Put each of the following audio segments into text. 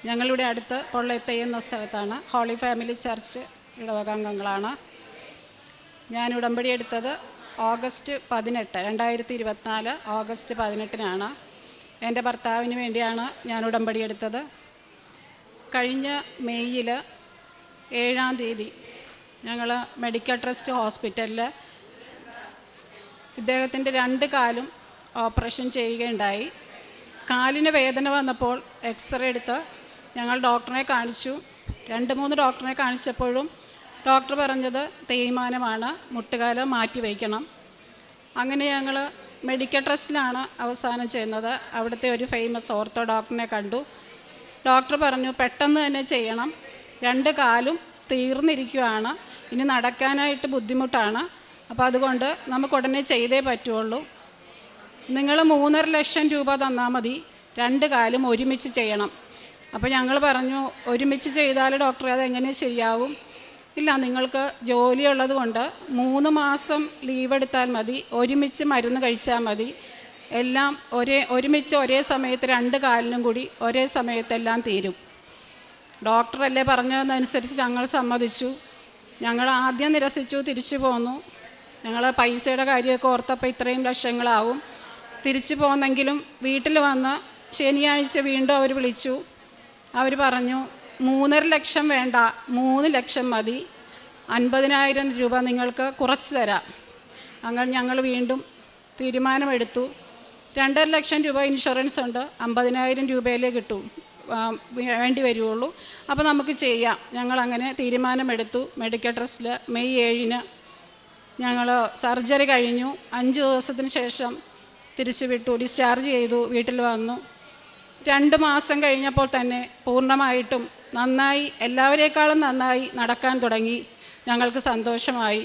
ഞങ്ങളിവിടെ അടുത്ത് പൊള്ളയത്തെ എന്ന സ്ഥലത്താണ്. ഹോളി ഫാമിലി ചർച്ച് ഇടവകാംഗങ്ങളാണ്. ഞാൻ ഉടമ്പടി എടുത്തത് ഓഗസ്റ്റ് 18, 2024 ഓഗസ്റ്റ് 18 എൻ്റെ ഭർത്താവിന് വേണ്ടിയാണ് ഞാൻ ഉടമ്പടി എടുത്തത്. കഴിഞ്ഞ മെയ്യിൽ 7 ഞങ്ങൾ മെഡിക്കൽ ട്രസ്റ്റ് ഹോസ്പിറ്റലിൽ ഇദ്ദേഹത്തിൻ്റെ 2 കാലും ഓപ്പറേഷൻ ചെയ്യുകയുണ്ടായി. കാലിന് വേദന വന്നപ്പോൾ എക്സ്റേ എടുത്ത് ഞങ്ങൾ ഡോക്ടറെ കാണിച്ചു. 2-3 ഡോക്ടറെ കാണിച്ചപ്പോഴും ഡോക്ടർ പറഞ്ഞത് തേയ്മാനമാണ്, മുട്ടുകാല് മാറ്റി വയ്ക്കണം. അങ്ങനെ ഞങ്ങൾ മെഡിക്കൽ ട്രസ്റ്റിലാണ് അവസാനം ചെയ്യുന്നത്. അവിടുത്തെ ഒരു ഫേമസ് ഓർത്തോ ഡോക്ടറിനെ കണ്ടു. ഡോക്ടർ പറഞ്ഞു പെട്ടെന്ന് തന്നെ ചെയ്യണം, 2 കാലും തീർന്നിരിക്കുകയാണ്, ഇനി നടക്കാനായിട്ട് ബുദ്ധിമുട്ടാണ്, അപ്പോൾ അതുകൊണ്ട് നമുക്ക് ഉടനെ ചെയ്തേ പറ്റുള്ളൂ. നിങ്ങൾ 3.5 ലക്ഷം രൂപ തന്നാൽ മതി, 2 കാലും ഒരുമിച്ച് ചെയ്യണം. അപ്പോൾ ഞങ്ങൾ പറഞ്ഞു ഒരുമിച്ച് ചെയ്താൽ ഡോക്ടറെ അതെങ്ങനെ ശരിയാവും? ഇല്ല, നിങ്ങൾക്ക് ജോലിയുള്ളത് കൊണ്ട് 3 മാസം ലീവ് എടുത്താൽ മതി, ഒരുമിച്ച് മരുന്ന് കഴിച്ചാൽ മതി, എല്ലാം ഒരുമിച്ച് ഒരേ സമയത്ത് 2 കാലിനും കൂടി ഒരേ സമയത്തെല്ലാം തീരും. ഡോക്ടറല്ലേ പറഞ്ഞതനുസരിച്ച് ഞങ്ങൾ സമ്മതിച്ചു. ഞങ്ങൾ ആദ്യം നിരസിച്ചു, തിരിച്ചു പോന്നു. ഞങ്ങൾ പൈസയുടെ കാര്യമൊക്കെ ഓർത്തപ്പോൾ ഇത്രയും ലക്ഷങ്ങളാവും. തിരിച്ചു പോന്നെങ്കിലും വീട്ടിൽ വന്ന് ശനിയാഴ്ച വീണ്ടും അവർ വിളിച്ചു. അവർ പറഞ്ഞു 3.5 ലക്ഷം വേണ്ട, 3 ലക്ഷം മതി, 50,000 രൂപ നിങ്ങൾക്ക് കുറച്ച് തരാം. അങ്ങനെ ഞങ്ങൾ വീണ്ടും തീരുമാനമെടുത്തു. 2.5 ലക്ഷം രൂപ ഇൻഷുറൻസ് ഉണ്ട്, 50,000 രൂപയിലേ വേണ്ടി വരുള്ളൂ, അപ്പോൾ നമുക്ക് ചെയ്യാം. ഞങ്ങളങ്ങനെ തീരുമാനമെടുത്തു. മെഡിക്കൽ ട്രസ്റ്റിൽ മെയ് 7 ഞങ്ങൾ സർജറി കഴിഞ്ഞു. 5 ദിവസത്തിന് ശേഷം തിരിച്ചു വിട്ടു, ഡിസ്ചാർജ് ചെയ്തു, വീട്ടിൽ വന്നു. 2 മാസം കഴിഞ്ഞപ്പോൾ തന്നെ പൂർണ്ണമായിട്ടും നന്നായി, എല്ലാവരേക്കാളും നന്നായി നടക്കാൻ തുടങ്ങി. ഞങ്ങൾക്ക് സന്തോഷമായി.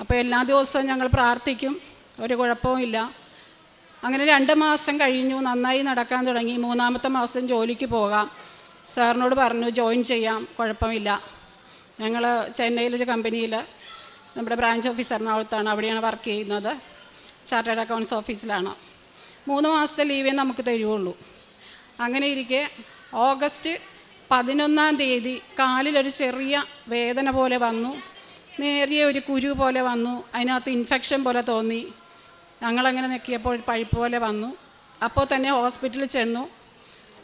അപ്പോൾ എല്ലാ ദിവസവും ഞങ്ങൾ പ്രാർത്ഥിക്കും, ഒരു കുഴപ്പവുമില്ല. അങ്ങനെ 2 മാസം കഴിഞ്ഞു, നന്നായി നടക്കാൻ തുടങ്ങി. 3-ാമത്തെ മാസം ജോലിക്ക് പോകാം. സാറിനോട് പറഞ്ഞു ജോയിൻ ചെയ്യാം, കുഴപ്പമില്ല. ഞങ്ങൾ ചെന്നൈയിലൊരു കമ്പനിയിൽ, നമ്മുടെ ബ്രാഞ്ച് ഓഫീസ് എറണാകുളത്താണ്, അവിടെയാണ് വർക്ക് ചെയ്യുന്നത്. ചാർട്ടേഡ് അക്കൗണ്ട്സ് ഓഫീസിലാണ്. 3 മാസത്തെ ലീവേ നമുക്ക് തരുള്ളൂ. അങ്ങനെ ഇരിക്കെ ഓഗസ്റ്റ് 11 കാലിലൊരു ചെറിയ വേദന പോലെ വന്നു, നേരിയ ഒരു കുരു പോലെ വന്നു, അതിനകത്ത് ഇൻഫെക്ഷൻ പോലെ തോന്നി. ഞങ്ങളങ്ങനെ നെക്കിയപ്പോൾ പഴുപ്പ് പോലെ വന്നു. അപ്പോൾ തന്നെ ഹോസ്പിറ്റലിൽ ചെന്നു.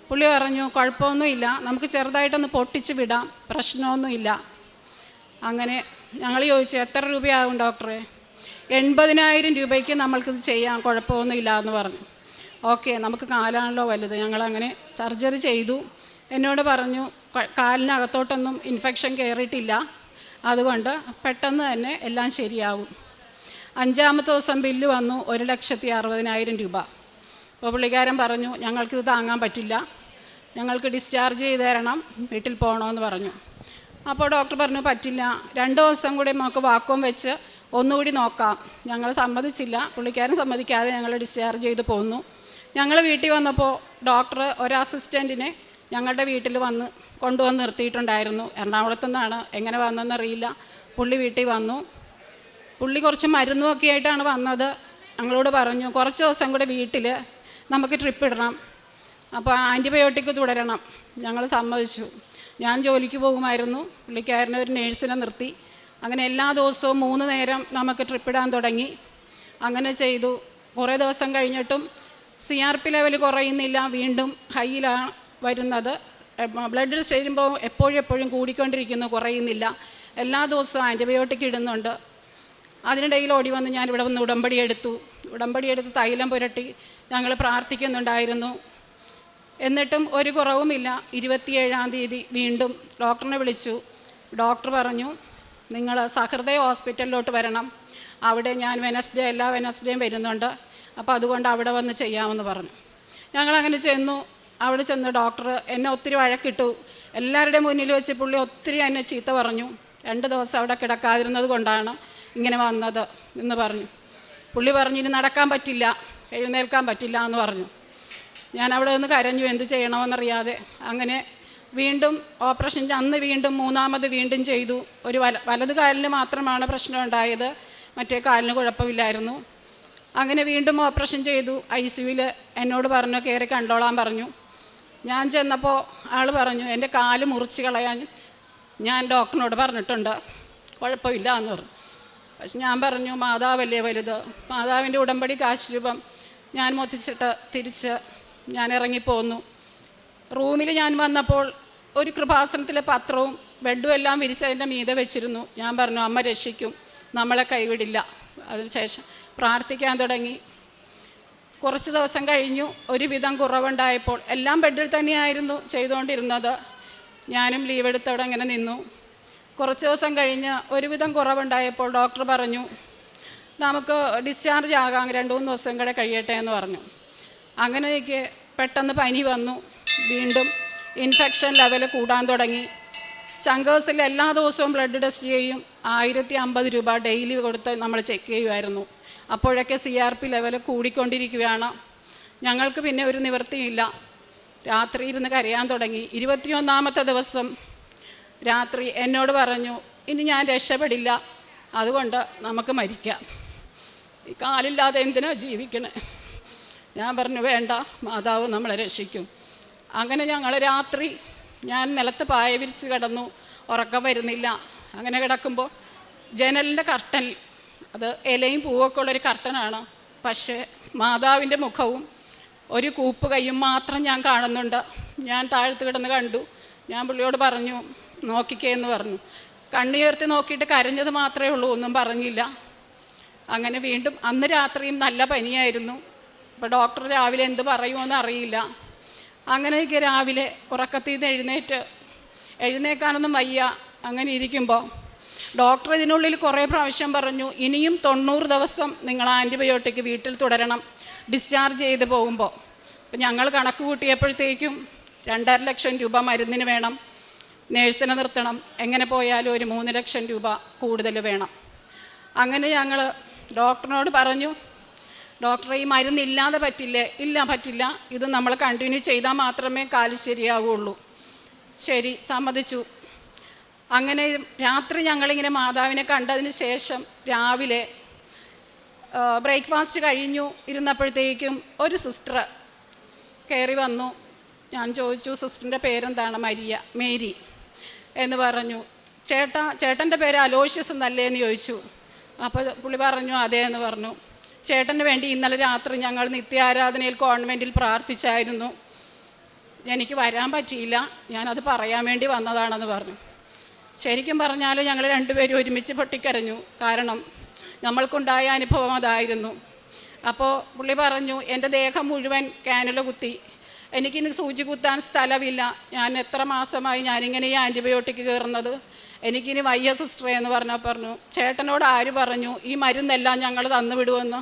പുള്ളി പറഞ്ഞു കുഴപ്പമൊന്നുമില്ല, നമുക്ക് ചെറുതായിട്ടൊന്ന് പൊട്ടിച്ച് വിടാം, പ്രശ്നമൊന്നുമില്ല. അങ്ങനെ ഞങ്ങൾ ചോദിച്ചു എത്ര രൂപയാകും ഡോക്ടറെ? 80,000 രൂപയ്ക്ക് നമ്മൾക്കിത് ചെയ്യാം, കുഴപ്പമൊന്നുമില്ല എന്ന് പറഞ്ഞു. ഓക്കെ, നമുക്ക് കാലാണല്ലോ വലുത്. ഞങ്ങളങ്ങനെ സർജറി ചെയ്തു. എന്നോട് പറഞ്ഞു കാലിനകത്തോട്ടൊന്നും ഇൻഫെക്ഷൻ കയറിയിട്ടില്ല, അതുകൊണ്ട് പെട്ടെന്ന് തന്നെ എല്ലാം ശരിയാവും. 5-ാമത്തെ ദിവസം ബില്ല് വന്നു 1,60,000 രൂപ. അപ്പോൾ പുള്ളിക്കാരൻ പറഞ്ഞു ഞങ്ങൾക്കിത് താങ്ങാൻ പറ്റില്ല, ഞങ്ങൾക്ക് ഡിസ്ചാർജ് ചെയ്ത് തരണം, വീട്ടിൽ പോകണമെന്ന് പറഞ്ഞു. അപ്പോൾ ഡോക്ടർ പറഞ്ഞു പറ്റില്ല, 2 ദിവസം കൂടി നമുക്ക് വാക്വം വെച്ച് ഒന്നുകൂടി നോക്കാം. ഞങ്ങൾ സമ്മതിച്ചില്ല. പുള്ളിക്കാരൻ സമ്മതിക്കാതെ ഞങ്ങൾ ഡിസ്ചാർജ് ചെയ്ത് പോന്നു. ഞങ്ങൾ വീട്ടിൽ വന്നപ്പോൾ ഡോക്ടർ ഒരു അസിസ്റ്റൻറ്റിനെ ഞങ്ങളുടെ വീട്ടിൽ കൊണ്ടുവന്ന് നിർത്തിയിട്ടുണ്ടായിരുന്നു. എറണാകുളത്തു നിന്നാണ്, എങ്ങനെ വന്നതെന്നറിയില്ല. പുള്ളി വീട്ടിൽ വന്നു. പുള്ളി കുറച്ച് മരുന്നുമൊക്കെ ആയിട്ടാണ് വന്നത്. ഞങ്ങളോട് പറഞ്ഞു കുറച്ച് ദിവസം കൂടെ വീട്ടിൽ നമുക്ക് ട്രിപ്പ് ഇടണം, അപ്പോൾ ആൻറ്റിബയോട്ടിക് തുടരണം. ഞങ്ങൾ സമ്മതിച്ചു. ഞാൻ ജോലിക്ക് പോകുമായിരുന്നു, പുള്ളിക്കാരനെ ഒരു നേഴ്സിനെ നിർത്തി. അങ്ങനെ എല്ലാ ദിവസവും 3 നേരം നമുക്ക് ട്രിപ്പ് ഇടാൻ തുടങ്ങി. അങ്ങനെ ചെയ്തു. കുറേ ദിവസം കഴിഞ്ഞിട്ടും CRP ലെവൽ കുറയുന്നില്ല, വീണ്ടും ഹൈയിലാണ് വരുന്നത്. ബ്ലഡ് ചേരുമ്പോൾ എപ്പോഴും കൂടിക്കൊണ്ടിരിക്കുന്നു, കുറയുന്നില്ല. എല്ലാ ദിവസവും ആൻറ്റിബയോട്ടിക് ഇടുന്നുണ്ട്. അതിനിടയിൽ ഓടി വന്ന് ഞാനിവിടെ വന്ന് ഉടമ്പടി എടുത്ത് തൈലം പുരട്ടി ഞങ്ങൾ പ്രാർത്ഥിക്കുന്നുണ്ടായിരുന്നു. എന്നിട്ടും ഒരു കുറവുമില്ല. 27-ാം തീയതി വീണ്ടും ഡോക്ടറിനെ വിളിച്ചു. ഡോക്ടർ പറഞ്ഞു നിങ്ങൾ സഹൃദയ ഹോസ്പിറ്റലിലോട്ട് വരണം, അവിടെ ഞാൻ എല്ലാ വെനസ്ഡേയും വരുന്നുണ്ട്, അപ്പോൾ അതുകൊണ്ട് അവിടെ വന്ന് ചെയ്യാമെന്ന് പറഞ്ഞു. ഞങ്ങളങ്ങനെ ചെന്നു. അവിടെ ചെന്ന് ഡോക്ടർ എന്നെ ഒത്തിരി വഴക്കിട്ടു. എല്ലാവരുടെയും മുന്നിൽ വെച്ച് പുള്ളി ഒത്തിരി എന്നെ ചീത്ത പറഞ്ഞു. 2 ദിവസം അവിടെ കിടക്കാതിരുന്നത് കൊണ്ടാണ് ഇങ്ങനെ വന്നത് എന്ന് പറഞ്ഞു. പുള്ളി പറഞ്ഞു ഇനി നടക്കാൻ പറ്റില്ല, എഴുന്നേൽക്കാൻ പറ്റില്ല എന്ന് പറഞ്ഞു. ഞാൻ അവിടെ നിന്ന് കരഞ്ഞു, എന്ത് ചെയ്യണമെന്നറിയാതെ. അങ്ങനെ വീണ്ടും ഓപ്പറേഷൻ്റെ അന്ന് വീണ്ടും 3-ാമത് വീണ്ടും ചെയ്തു. ഒരു വലത് കാലിന് മാത്രമാണ് പ്രശ്നം ഉണ്ടായത്, മറ്റേ കാലിന് കുഴപ്പമില്ലായിരുന്നു. അങ്ങനെ വീണ്ടും ഓപ്പറേഷൻ ചെയ്തു. ICUവിൽ എന്നോട് പറഞ്ഞു കയറി കണ്ടോളാൻ പറഞ്ഞു. ഞാൻ ചെന്നപ്പോൾ ആൾ പറഞ്ഞു എൻ്റെ കാല് മുറിച്ച് കളയാൻ ഞാൻ ഡോക്ടറിനോട് പറഞ്ഞിട്ടുണ്ട്, കുഴപ്പമില്ല എന്ന് പറഞ്ഞു. പക്ഷെ ഞാൻ പറഞ്ഞു മാതാവല്ലേ വലുത്, മാതാവിൻ്റെ ഉടമ്പടി കാശ് രൂപം ഞാൻ മൊത്തിച്ചിട്ട് തിരിച്ച് ഞാൻ ഇറങ്ങിപ്പോന്നു. റൂമിൽ ഞാൻ വന്നപ്പോൾ ഒരു കൃപാസനത്തിലെ പത്രവും ബെഡും എല്ലാം വിരിച്ചതിൻ്റെ മീതെ വെച്ചിരുന്നു. ഞാൻ പറഞ്ഞു അമ്മ രക്ഷിക്കും, നമ്മളെ കൈവിടില്ല. അതിനുശേഷം പ്രാർത്ഥിക്കാൻ തുടങ്ങി. കുറച്ച് ദിവസം കഴിഞ്ഞു. ഒരുവിധം കുറവുണ്ടായപ്പോൾ എല്ലാം ബെഡിൽ തന്നെയായിരുന്നു ചെയ്തുകൊണ്ടിരുന്നത്. ഞാനും ലീവ് എടുത്തവിടെ അങ്ങനെ നിന്നു. കുറച്ച് ദിവസം കഴിഞ്ഞ് ഒരുവിധം കുറവുണ്ടായപ്പോൾ ഡോക്ടർ പറഞ്ഞു നമുക്ക് ഡിസ്ചാർജ് ആകാം, 2-3 ദിവസം കൂടെ കഴിയട്ടെ എന്ന് പറഞ്ഞു. അങ്ങനെ എനിക്ക് പെട്ടെന്ന് പനി വന്നു. വീണ്ടും ഇൻഫെക്ഷൻ ലെവൽ കൂടാൻ തുടങ്ങി. ചങ്കേഴ്സിൽ എല്ലാ ദിവസവും ബ്ലഡ് ടെസ്റ്റ് ചെയ്യും. 1050 രൂപ ഡെയിലി കൊടുത്ത് നമ്മൾ ചെക്ക് ചെയ്യുമായിരുന്നു. അപ്പോഴൊക്കെ CRP ലെവൽ കൂടിക്കൊണ്ടിരിക്കുകയാണ്. ഞങ്ങൾക്ക് പിന്നെ ഒരു നിവൃത്തിയില്ല. രാത്രി ഇരുന്ന് കരയാൻ തുടങ്ങി. 21ാമത്തെ ദിവസം രാത്രി എന്നോട് പറഞ്ഞു ഇനി ഞാൻ രക്ഷപ്പെടില്ല, അതുകൊണ്ട് നമുക്ക് മരിക്കാം, ഈ കാലില്ലാതെ എന്തിനാ ജീവിക്കണേ. ഞാൻ പറഞ്ഞു വേണ്ട, മാതാവ് നമ്മളെ രക്ഷിക്കും. അങ്ങനെ ഞങ്ങൾ രാത്രി ഞാൻ നിലത്ത് പായ വിരിച്ച് കിടന്നു, ഉറക്കം വരുന്നില്ല. അങ്ങനെ കിടക്കുമ്പോൾ ജനലിൻ്റെ കർട്ടൻ, അത് ഇലയും പൂവൊക്കെ ഉള്ളൊരു കർട്ടനാണ്, പക്ഷേ മാതാവിൻ്റെ മുഖവും ഒരു കൂപ്പ് കൈയും മാത്രം ഞാൻ കാണുന്നുണ്ട്. ഞാൻ താഴ്ത്ത് കിടന്ന് കണ്ടു. ഞാൻ പുള്ളിയോട് പറഞ്ഞു നോക്കിക്കേ എന്ന് പറഞ്ഞു. കണ്ണുയർത്തി നോക്കിയിട്ട് കരഞ്ഞത് മാത്രമേ ഉള്ളൂ, ഒന്നും പറഞ്ഞില്ല. അങ്ങനെ വീണ്ടും അന്ന് രാത്രിയും നല്ല പനിയായിരുന്നു. അപ്പോൾ ഡോക്ടർ രാവിലെ എന്ത് പറയുമോയെന്ന് അറിയില്ല. അങ്ങനെ എനിക്ക് രാവിലെ ഉറക്കത്തിൽ നിന്ന് എഴുന്നേക്കാനൊന്നും വയ്യ. അങ്ങനെ ഇരിക്കുമ്പോൾ ഡോക്ടർ ഇതിനുള്ളിൽ കുറേ പ്രാവശ്യം പറഞ്ഞു ഇനിയും 90 ദിവസം നിങ്ങൾ ആൻറ്റിബയോട്ടിക് വീട്ടിൽ തുടരണം ഡിസ്ചാർജ് ചെയ്ത് പോകുമ്പോൾ. അപ്പം ഞങ്ങൾ കണക്ക് കൂട്ടിയപ്പോഴത്തേക്കും 2.5 ലക്ഷം രൂപ മരുന്നിന് വേണം, നേഴ്സിനെ നിർത്തണം, എങ്ങനെ പോയാലും ഒരു 3 ലക്ഷം രൂപ കൂടുതൽ വേണം. അങ്ങനെ ഞങ്ങൾ ഡോക്ടറിനോട് പറഞ്ഞു ഡോക്ടറെ ഈ മരുന്നില്ലാതെ പറ്റില്ലേ? ഇല്ല പറ്റില്ല, ഇത് നമ്മൾ കണ്ടിന്യൂ ചെയ്താൽ മാത്രമേ കാല് ശരിയാവുള്ളൂ. ശരി, സമ്മതിച്ചു. അങ്ങനെ രാത്രി ഞങ്ങളിങ്ങനെ മാതാവിനെ കണ്ടതിന് ശേഷം രാവിലെ ബ്രേക്ക്ഫാസ്റ്റ് കഴിഞ്ഞു ഇരുന്നപ്പോഴത്തേക്കും ഒരു സിസ്റ്റർ കയറി വന്നു. ഞാൻ ചോദിച്ചു സിസ്റ്ററിൻ്റെ പേരെന്താണ്? മേരി എന്ന് പറഞ്ഞു. ചേട്ടൻ്റെ പേര് അലോഷ്യസ് എന്നല്ലേ എന്ന് ചോദിച്ചു. അപ്പോൾ പുള്ളി പറഞ്ഞു അതേ എന്ന് പറഞ്ഞു. ചേട്ടന് വേണ്ടി ഇന്നലെ രാത്രി ഞങ്ങൾ നിത്യാരാധനയിൽ കോൺവെൻറ്റിൽ പ്രാർത്ഥിച്ചായിരുന്നു, എനിക്ക് വരാൻ പറ്റിയില്ല, ഞാനത് പറയാൻ വേണ്ടി വന്നതാണെന്ന് പറഞ്ഞു. ശരിക്കും പറഞ്ഞാൽ ഞങ്ങൾ രണ്ടുപേരും ഒരുമിച്ച് പൊട്ടിക്കരഞ്ഞു. കാരണം നമ്മൾക്കുണ്ടായ അനുഭവം അതായിരുന്നു. അപ്പോൾ പുള്ളി പറഞ്ഞു എൻ്റെ ദേഹം മുഴുവൻ കാനുല കുത്തി, എനിക്കിനി സൂചി കുത്താൻ സ്ഥലമില്ല, ഞാൻ എത്ര മാസമായി ഞാനിങ്ങനെ ഈ ആൻറ്റിബയോട്ടിക് കയറുന്നത്, എനിക്കിനി വയ്യ സിസ്റ്ററെ എന്ന് പറഞ്ഞു. ചേട്ടനോട് ആര് പറഞ്ഞു ഈ മരുന്നെല്ലാം ഞങ്ങൾ തന്നു വിടുമെന്ന്?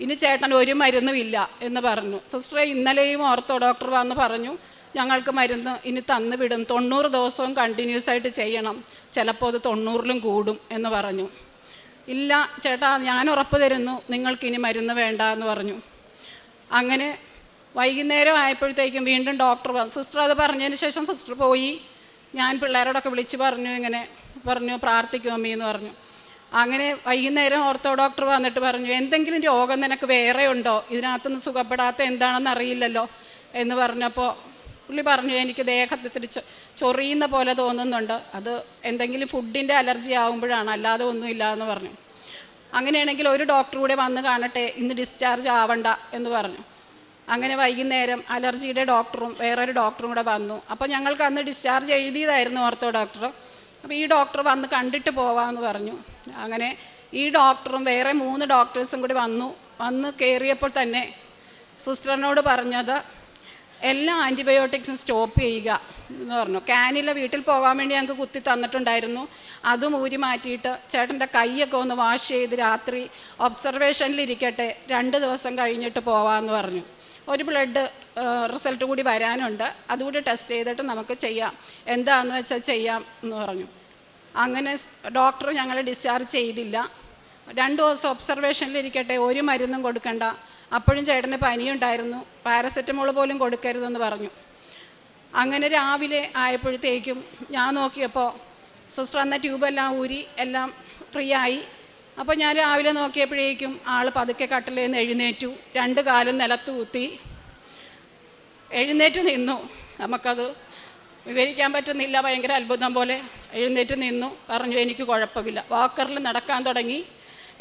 ഇനി ചേട്ടൻ ഒരു മരുന്നുമില്ല എന്ന് പറഞ്ഞു. സിസ്റ്ററെ ഇന്നലെയും ഓർത്തോ ഡോക്ടർ വന്ന് പറഞ്ഞു ഞങ്ങൾക്ക് മരുന്ന് ഇനി തന്നു വിടും, 90 ദിവസവും കണ്ടിന്യൂസ് ആയിട്ട് ചെയ്യണം, ചിലപ്പോൾ അത് 90ലും കൂടും എന്ന് പറഞ്ഞു. ഇല്ല ചേട്ടാ, ഞാൻ ഉറപ്പ് തരുന്നു നിങ്ങൾക്കിനി മരുന്ന് വേണ്ട എന്ന് പറഞ്ഞു. അങ്ങനെ വൈകുന്നേരം ആയപ്പോഴത്തേക്കും വീണ്ടും ഡോക്ടർ സിസ്റ്റർ അത് പറഞ്ഞതിന് ശേഷം സിസ്റ്റർ പോയി. ഞാൻ പിള്ളേരോടൊക്കെ വിളിച്ച് പറഞ്ഞു പ്രാർത്ഥിക്കും അമ്മി എന്ന് പറഞ്ഞു. അങ്ങനെ വൈകുന്നേരം ഓർത്തോ ഡോക്ടർ വന്നിട്ട് പറഞ്ഞു എന്തെങ്കിലും രോഗം നിനക്ക് വേറെ ഉണ്ടോ, ഇതിനകത്തുനിന്ന് സുഖപ്പെടാത്ത എന്താണെന്ന് അറിയില്ലല്ലോ എന്ന് പറഞ്ഞപ്പോൾ പുള്ളി പറഞ്ഞു എനിക്ക് ദേഹത്തിൽ ചൊറിയുന്ന പോലെ തോന്നുന്നുണ്ട്, അത് എന്തെങ്കിലും ഫുഡിൻ്റെ അലർജി ആകുമ്പോഴാണ്, അല്ലാതെ ഒന്നുമില്ല എന്ന് പറഞ്ഞു. അങ്ങനെയാണെങ്കിൽ ഒരു ഡോക്ടർ കൂടെ വന്ന് കാണട്ടെ, ഇന്ന് ഡിസ്ചാർജ് ആവണ്ട എന്ന് പറഞ്ഞു. അങ്ങനെ വൈകുന്നേരം അലർജിയുടെ ഡോക്ടറും വേറൊരു ഡോക്ടറും കൂടെ വന്നു. അപ്പോൾ ഞങ്ങൾക്ക് അന്ന് ഡിസ്ചാർജ് എഴുതിയതായിരുന്നു ഓർത്തോ ഡോക്ടർ. അപ്പോൾ ഈ ഡോക്ടർ വന്ന് കണ്ടിട്ട് പോവാമെന്ന് പറഞ്ഞു. അങ്ങനെ ഈ ഡോക്ടറും വേറെ 3 ഡോക്ടേഴ്സും കൂടി വന്ന് കയറിയപ്പോൾ തന്നെ സിസ്റ്ററിനോട് പറഞ്ഞത് എല്ലാ ആൻറ്റിബയോട്ടിക്സും സ്റ്റോപ്പ് ചെയ്യുക എന്ന് പറഞ്ഞു. കാനില വീട്ടിൽ പോകാൻ വേണ്ടി ഞങ്ങൾക്ക് കുത്തി തന്നിട്ടുണ്ടായിരുന്നു, അതും ഊരി മാറ്റിയിട്ട് ചേട്ടൻ്റെ കൈയൊക്കെ ഒന്ന് വാഷ് ചെയ്ത് രാത്രി ഒബ്സർവേഷനിലിരിക്കട്ടെ, 2 ദിവസം കഴിഞ്ഞിട്ട് പോകാമെന്ന് പറഞ്ഞു. ഒരു ബ്ലഡ് റിസൾട്ട് കൂടി വരാനുണ്ട്, അതുകൂടി ടെസ്റ്റ് ചെയ്തിട്ട് നമുക്ക് ചെയ്യാം, എന്താണെന്ന് വെച്ചാൽ ചെയ്യാം എന്ന് പറഞ്ഞു. അങ്ങനെ ഡോക്ടർ ഞങ്ങളെ ഡിസ്ചാർജ് ചെയ്തില്ല. 2 ദിവസം ഒബ്സർവേഷനിലിരിക്കട്ടെ, ഒരു മരുന്നും കൊടുക്കണ്ട, അപ്പോഴും ചേട്ടന് പനിയുണ്ടായിരുന്നു, പാരസെറ്റമോൾ പോലും കൊടുക്കരുതെന്ന് പറഞ്ഞു. അങ്ങനെ രാവിലെ ആയപ്പോഴത്തേക്കും ഞാൻ നോക്കിയപ്പോൾ സിസ്റ്റർ അന്ന ട്യൂബെല്ലാം ഊരി എല്ലാം ഫ്രീ ആയി. അപ്പോൾ ഞാൻ രാവിലെ നോക്കിയപ്പോഴേക്കും ആൾ പതുക്കെ കട്ടിലേന്ന് എഴുന്നേറ്റു, 2 കാലും നിലത്ത് കുത്തി. എഴുന്നേറ്റ് നിന്നു. നമുക്കത് വിവരിക്കാൻ പറ്റുന്നില്ല, ഭയങ്കര അത്ഭുതം പോലെ എഴുന്നേറ്റ് നിന്നു. പറഞ്ഞു എനിക്ക് കുഴപ്പമില്ല. വാക്കറിൽ നടക്കാൻ തുടങ്ങി.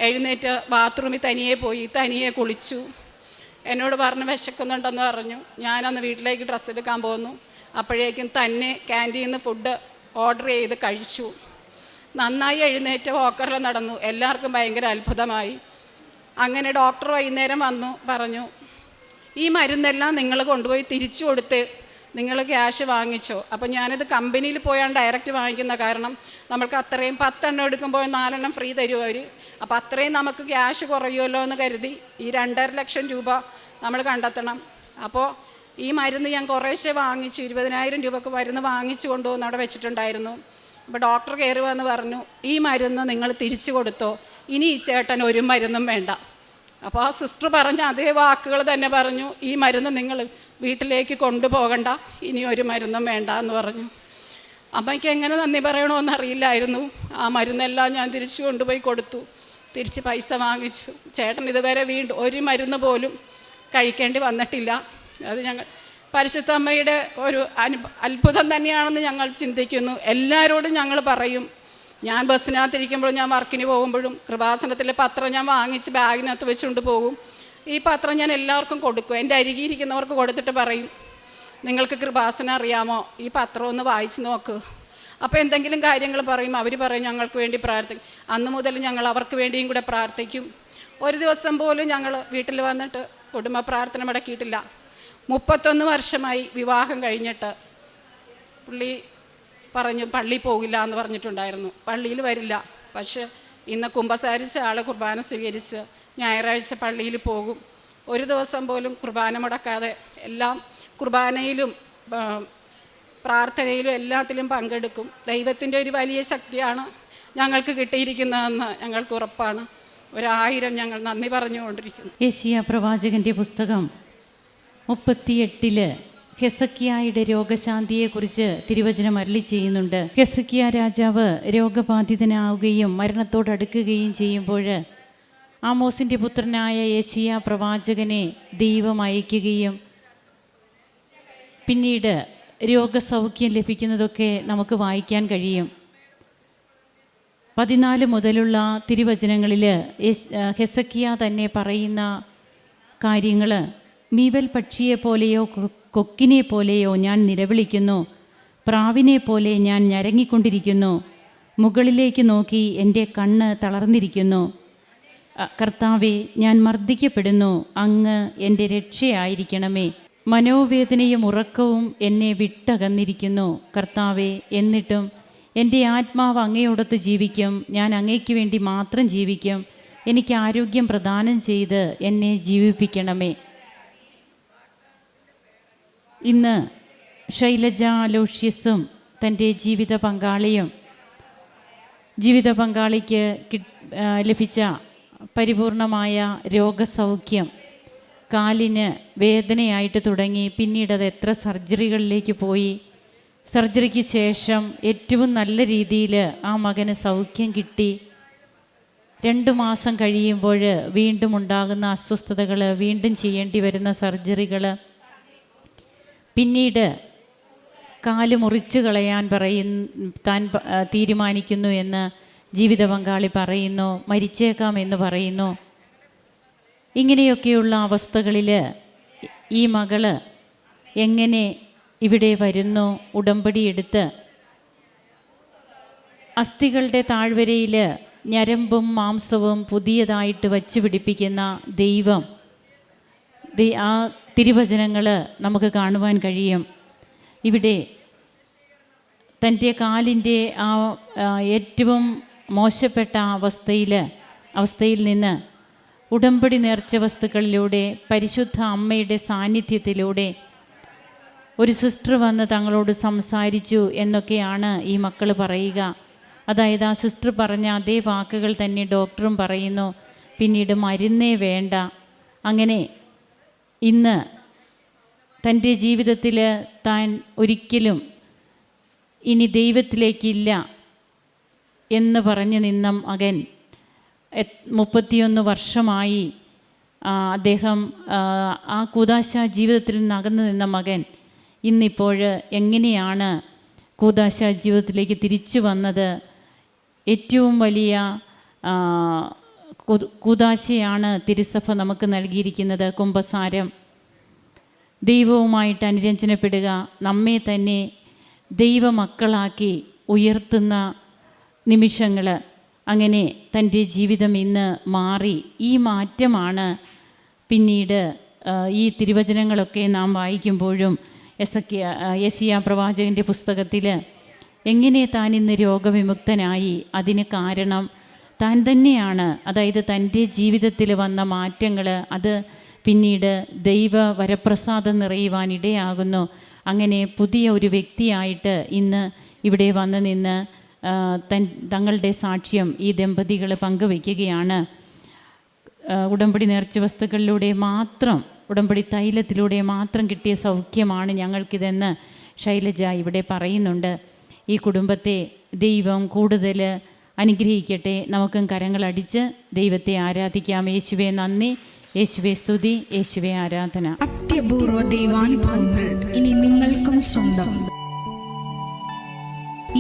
എഴുന്നേറ്റ് ബാത്റൂമിൽ തനിയെ പോയി, തനിയെ കുളിച്ചു. എന്നോട് പറഞ്ഞു വിശക്കുന്നുണ്ടെന്ന് പറഞ്ഞു. ഞാനന്ന് വീട്ടിലേക്ക് ഡ്രസ്സ് എടുക്കാൻ പോന്നു. അപ്പോഴേക്കും തന്നെ ക്യാൻറ്റീനിൽ നിന്ന് ഫുഡ് ഓർഡർ ചെയ്ത് കഴിച്ചു. നന്നായി എഴുന്നേറ്റ് വാക്കറിൽ നടന്നു. എല്ലാവർക്കും ഭയങ്കര അത്ഭുതമായി. അങ്ങനെ ഡോക്ടർ വൈകുന്നേരം വന്നു, പറഞ്ഞു ഈ മരുന്നെല്ലാം നിങ്ങൾ കൊണ്ടുപോയി തിരിച്ചു കൊടുത്ത് നിങ്ങൾ ക്യാഷ് വാങ്ങിച്ചോ. അപ്പോൾ ഞാനിത് കമ്പനിയിൽ പോയാണ് ഡയറക്റ്റ് വാങ്ങിക്കുന്ന. കാരണം നമ്മൾക്ക് അത്രയും 10 എണ്ണം എടുക്കുമ്പോൾ 4 എണ്ണം ഫ്രീ തരും അവർ. അപ്പോൾ അത്രയും നമുക്ക് ക്യാഷ് കുറയുമല്ലോ എന്ന് കരുതി ഈ 2.5 ലക്ഷം രൂപ നമ്മൾ കണ്ടെത്തണം. അപ്പോൾ ഈ മരുന്ന് ഞാൻ കുറേശ്ശെ വാങ്ങിച്ചു. 20,000 രൂപക്ക് മരുന്ന് വാങ്ങിച്ചു കൊണ്ടുവന്ന് അവിടെ വെച്ചിട്ടുണ്ടായിരുന്നു. അപ്പോൾ ഡോക്ടർ കയറി വന്ന് പറഞ്ഞു ഈ മരുന്ന് നിങ്ങൾ തിരിച്ചു കൊടുത്തോ, ഇനി ഈ ചേട്ടൻ ഒരു മരുന്നും വേണ്ട. അപ്പോൾ ആ സിസ്റ്റർ പറഞ്ഞ അതേ വാക്കുകൾ തന്നെ പറഞ്ഞു, ഈ മരുന്ന് നിങ്ങൾ വീട്ടിലേക്ക് കൊണ്ടുപോകണ്ട, ഇനി ഒരു മരുന്നും വേണ്ട എന്ന് പറഞ്ഞു. അമ്മയ്ക്ക് എങ്ങനെ നന്ദി പറയണമെന്ന് അറിയില്ലായിരുന്നു. ആ മരുന്നെല്ലാം ഞാൻ തിരിച്ചു കൊണ്ടുപോയി കൊടുത്തു. തിരിച്ച് പൈസ വാങ്ങിച്ചു. ചേട്ടൻ ഇതുവരെ വീണ്ടും ഒരു മരുന്ന് പോലും കഴിക്കേണ്ടി വന്നിട്ടില്ല. അത് ഞങ്ങൾ പരിശുദ്ധ അമ്മയുടെ ഒരു അത്ഭുതം തന്നെയാണെന്ന് ഞങ്ങൾ ചിന്തിക്കുന്നു. എല്ലാവരോടും ഞങ്ങൾ പറയും. ഞാൻ ബസ്സിനകത്തിരിക്കുമ്പോഴും ഞാൻ വർക്കിന് പോകുമ്പോഴും കൃപാസനത്തിലെ പത്രം ഞാൻ വാങ്ങിച്ച് ബാഗിനകത്ത് വെച്ചുകൊണ്ട് പോകും. ഈ പത്രം ഞാൻ എല്ലാവർക്കും കൊടുക്കും. എൻ്റെ അരികിയിരിക്കുന്നവർക്ക് കൊടുത്തിട്ട് പറയും നിങ്ങൾക്ക് കൃപാസനം അറിയാമോ, ഈ പത്രം ഒന്ന് വായിച്ച് നോക്ക്. അപ്പോൾ എന്തെങ്കിലും കാര്യങ്ങൾ പറയും, അവർ പറയും ഞങ്ങൾക്ക് വേണ്ടി പ്രാർത്ഥിക്കും. അന്ന് മുതൽ ഞങ്ങൾ അവർക്ക് വേണ്ടിയും കൂടെ പ്രാർത്ഥിക്കും. ഒരു ദിവസം പോലും ഞങ്ങൾ വീട്ടിൽ വന്നിട്ട് കുടുംബ പ്രാർത്ഥന മുടക്കിയിട്ടില്ല. 31 വർഷമായി വിവാഹം കഴിഞ്ഞിട്ട്. പുള്ളി പറഞ്ഞു പള്ളിയിൽ പോകില്ല എന്ന് പറഞ്ഞിട്ടുണ്ടായിരുന്നു, പള്ളിയിൽ വരില്ല. പക്ഷേ ഇന്ന് കുമ്പസാരിച്ച ആൾ കുർബാന സ്വീകരിച്ച് ഞായറാഴ്ച പള്ളിയിൽ പോകും. ഒരു ദിവസം പോലും കുർബാന മുടക്കാതെ എല്ലാം കുർബാനയിലും പ്രാർത്ഥനയിലും എല്ലാത്തിലും പങ്കെടുക്കും. ദൈവത്തിൻ്റെ ഒരു വലിയ ശക്തിയാണ് ഞങ്ങൾക്ക് കിട്ടിയിരിക്കുന്നതെന്ന് ഞങ്ങൾക്ക് ഉറപ്പാണ്. 1000 ഞങ്ങൾ നന്ദി പറഞ്ഞുകൊണ്ടിരിക്കുന്നു. യെശയ്യാ പ്രവാചകൻ്റെ പുസ്തകം 38 ഹെസക്കിയായുടെ രോഗശാന്തിയെക്കുറിച്ച് തിരുവചനം അരുളി ചെയ്യുന്നുണ്ട്. ഹെസക്കിയ രാജാവ് രോഗബാധിതനാവുകയും മരണത്തോടടുക്കുകയും ചെയ്യുമ്പോൾ ആമോസിൻ്റെ പുത്രനായ യെശയ്യാ പ്രവാചകനെ ദൈവം അയക്കുകയും പിന്നീട് രോഗസൗഖ്യം ലഭിക്കുന്നതൊക്കെ നമുക്ക് വായിക്കാൻ കഴിയും. 14 മുതലുള്ള തിരുവചനങ്ങളിൽ ഹെസക്കിയ തന്നെ പറയുന്ന കാര്യങ്ങൾ, മീവൽ പക്ഷിയെപ്പോലെയോ കൊക്കിനെ പോലെയോ ഞാൻ നിലവിളിക്കുന്നു, പ്രാവിനെ പോലെ ഞാൻ ഞരങ്ങിക്കൊണ്ടിരിക്കുന്നു, മുകളിലേക്ക് നോക്കി എൻ്റെ കണ്ണ് തളർന്നിരിക്കുന്നു. കർത്താവെ, ഞാൻ മർദ്ദിക്കപ്പെടുന്നു, അങ്ങ് എൻ്റെ രക്ഷയായിരിക്കണമേ. മനോവേദനയും ഉറക്കവും എന്നെ വിട്ടകന്നിരിക്കുന്നു. കർത്താവെ, എന്നിട്ടും എൻ്റെ ആത്മാവ് അങ്ങയോടൊത്ത് ജീവിക്കും. ഞാൻ അങ്ങയ്ക്ക് വേണ്ടി മാത്രം ജീവിക്കും. എനിക്ക് ആരോഗ്യം പ്രദാനം ചെയ്ത് എന്നെ ജീവിപ്പിക്കണമേ. ഇന്ന് ശൈലജ അലോഷ്യസും തൻ്റെ ജീവിത പങ്കാളിക്ക് ലഭിച്ച പരിപൂർണമായ രോഗസൗഖ്യം, കാലിന് വേദനയായിട്ട് തുടങ്ങി, പിന്നീട് അത് എത്ര സർജറികളിലേക്ക് പോയി. സർജറിക്ക് ശേഷം ഏറ്റവും നല്ല രീതിയിൽ ആ മകന് സൗഖ്യം കിട്ടി. 2 മാസം കഴിയുമ്പോൾ വീണ്ടും ഉണ്ടാകുന്ന അസ്വസ്ഥതകൾ, വീണ്ടും ചെയ്യേണ്ടി വരുന്ന സർജറികൾ, പിന്നീട് കാല് മുറിച്ചു കളയാൻ താൻ തീരുമാനിക്കുന്നു എന്ന് ജീവിത പങ്കാളി പറയുന്നു. മരിച്ചേക്കാം എന്ന് പറയുന്നു. ഇങ്ങനെയൊക്കെയുള്ള അവസ്ഥകളിൽ ഈ മകള് എങ്ങനെ ഇവിടെ വരുന്നു? ഉടമ്പടി എടുത്ത് അസ്ഥികളുടെ താഴ്വരയിൽ ഞരമ്പും മാംസവും പുതിയതായിട്ട് വച്ച് പിടിപ്പിക്കുന്ന ദൈവം, ആ തിരുവചനങ്ങൾ നമുക്ക് കാണുവാൻ കഴിയും. ഇവിടെ തൻ്റെ കാലിൻ്റെ ആ ഏറ്റവും മോശപ്പെട്ട അവസ്ഥയിൽ നിന്ന് ഉടമ്പടി നേർച്ച വസ്തുക്കളിലൂടെ, പരിശുദ്ധ അമ്മയുടെ സാന്നിധ്യത്തിലൂടെ ഒരു സിസ്റ്റർ വന്ന് തങ്ങളോട് സംസാരിച്ചു എന്നൊക്കെയാണ് ഈ മക്കൾ പറയുക. അതായത് ആ സിസ്റ്റർ പറഞ്ഞ അതേ വാക്കുകൾ തന്നെ ഡോക്ടറും പറയുന്നു. പിന്നീട് മരുന്നേ വേണ്ട. അങ്ങനെ ഇന്ന് തൻ്റെ ജീവിതത്തിൽ താൻ ഒരിക്കലും ഇനി ദൈവത്തിലേക്കില്ല എന്ന് പറഞ്ഞു നിന്ന മകൻ 31 വർഷമായി അദ്ദേഹം ആ കൂദാശ ജീവിതത്തിൽ നിന്ന് അകന്നു നിന്ന മകൻ ഇന്നിപ്പോൾ എങ്ങനെയാണ് കൂദാശ ജീവിതത്തിലേക്ക് തിരിച്ചു വന്നത്? ഏറ്റവും വലിയ കൂദാശയാണ് തിരുസഭ നമുക്ക് നൽകിയിരിക്കുന്നത്, കുമ്പസാരം. ദൈവവുമായിട്ട് അനുരഞ്ജനപ്പെടുക, നമ്മെ തന്നെ ദൈവമക്കളാക്കി ഉയർത്തുന്ന നിമിഷങ്ങൾ. അങ്ങനെ തൻ്റെ ജീവിതം ഇന്ന് മാറി. ഈ മാറ്റമാണ് പിന്നീട് ഈ തിരുവചനങ്ങളൊക്കെ നാം വായിക്കുമ്പോഴും യെശയ്യാ പ്രവാചകൻ്റെ പുസ്തകത്തിൽ എങ്ങനെ താൻ ഇന്ന് രോഗവിമുക്തനായി, അതിന് കാരണം താൻ തന്നെയാണ്. അതായത് തൻ്റെ ജീവിതത്തിൽ വന്ന മാറ്റങ്ങൾ അത് പിന്നീട് ദൈവ വരപ്രസാദം നിറയുവാൻ ഇടയാകുന്നു. അങ്ങനെ പുതിയ ഒരു വ്യക്തിയായിട്ട് ഇന്ന് ഇവിടെ വന്ന് നിന്ന് തങ്ങളുടെ സാക്ഷ്യം ഈ ദമ്പതികൾ പങ്കുവയ്ക്കുകയാണ്. ഉടമ്പടി നേർച്ച വസ്തുക്കളിലൂടെ മാത്രം, ഉടമ്പടി തൈലത്തിലൂടെ മാത്രം കിട്ടിയ സൗഖ്യമാണ് ഞങ്ങൾക്കിതെന്ന് ശൈലജ ഇവിടെ പറയുന്നുണ്ട്. ഈ കുടുംബത്തെ ദൈവം കൂടുതൽ അനുഗ്രഹിക്കട്ടെ. നമുക്കും കരങ്ങളടിച്ച് ദൈവത്തെ ആരാധിക്കാം. യേശുവേ നന്ദി, യേശുവേ സ്തുതി, യേശുവേ ആരാധന. അത്യപൂർവ ദൈവാനുഭവങ്ങൾ ഇനി നിങ്ങൾക്കും സ്വന്തം.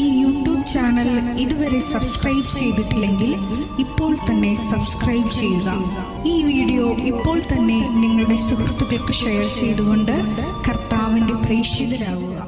ഈ യൂട്യൂബ് ചാനൽ ഇതുവരെ സബ്സ്ക്രൈബ് ചെയ്തിട്ടില്ലെങ്കിൽ ഇപ്പോൾ തന്നെ സബ്സ്ക്രൈബ് ചെയ്യുക. ഈ വീഡിയോ ഇപ്പോൾ തന്നെ നിങ്ങളുടെ സുഹൃത്തുക്കൾക്ക് ഷെയർ ചെയ്തുകൊണ്ട് കർത്താവിൻ്റെ പ്രേക്ഷിതരാകുക.